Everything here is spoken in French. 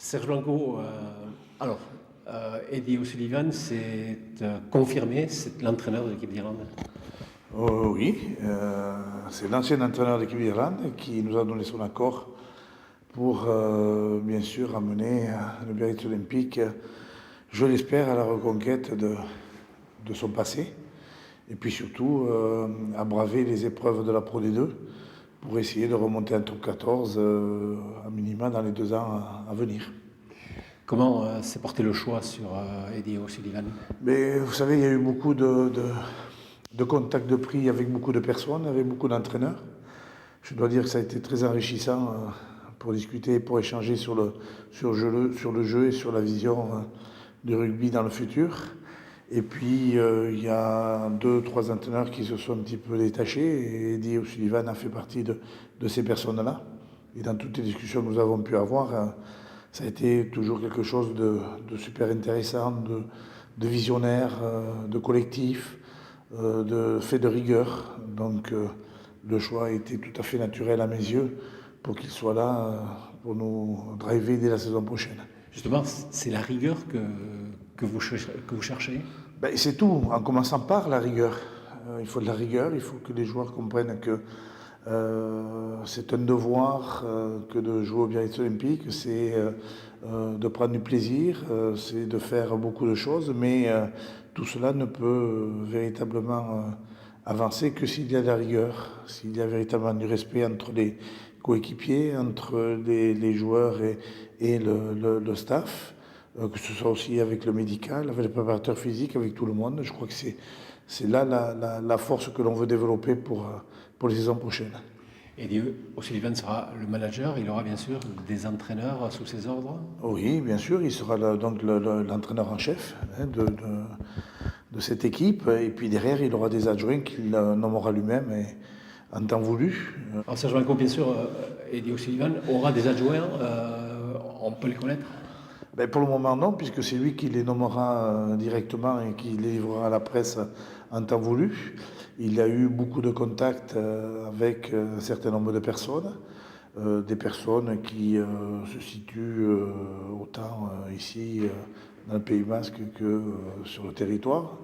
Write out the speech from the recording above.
Serge Blanco, Eddie O'Sullivan, c'est confirmé, c'est l'entraîneur de l'équipe d'Irlande. Oui, c'est l'ancien entraîneur de l'équipe d'Irlande qui nous a donné son accord pour, bien sûr, amener le Biarritz olympique, je l'espère, à la reconquête de son passé. Et puis surtout, à braver les épreuves de la Pro D2 pour essayer de remonter en top 14 à minima dans les 2 ans à venir. Comment s'est porté le choix sur Eddie O'Sullivan? Mais vous savez, il y a eu beaucoup de contacts de prix avec beaucoup de personnes, avec beaucoup d'entraîneurs. Je dois dire que ça a été très enrichissant pour discuter, pour échanger sur le jeu et sur la vision du rugby dans le futur. Et puis, il y a 2-3 entraîneurs qui se sont un petit peu détachés et Eddie O'Sullivan a fait partie de ces personnes-là. Et dans toutes les discussions que nous avons pu avoir, ça a été toujours quelque chose de super intéressant, de visionnaire, de collectif, de fait de rigueur. Donc, le choix a été tout à fait naturel à mes yeux pour qu'il soit là pour nous driver dès la saison prochaine. Justement, c'est la rigueur que vous cherchez? Ben, c'est tout, en commençant par la rigueur. Il faut de la rigueur, il faut que les joueurs comprennent que c'est un devoir que de jouer au Biarritz olympique, c'est de prendre du plaisir, c'est de faire beaucoup de choses, mais tout cela ne peut véritablement avancer que s'il y a de la rigueur, s'il y a véritablement du respect entre les coéquipiers, entre les joueurs et le staff, que ce soit aussi avec le médical, avec les préparateurs physiques, avec tout le monde. Je crois que c'est là la force que l'on veut développer pour les saisons prochaines. Eddie O'Sullivan sera le manager, il aura bien sûr des entraîneurs sous ses ordres? Oui, bien sûr, il sera donc l'entraîneur en chef de cette équipe. Et puis derrière, il aura des adjoints qu'il nommera lui-même en temps voulu. Alors Serge Blanco, bien sûr, Eddie O'Sullivan aura des adjoints, on peut les connaître? Ben, pour le moment, non, puisque c'est lui qui les nommera directement et qui les livrera à la presse en temps voulu. Il a eu beaucoup de contacts avec un certain nombre de personnes, des personnes qui se situent autant ici dans le Pays Basque que sur le territoire.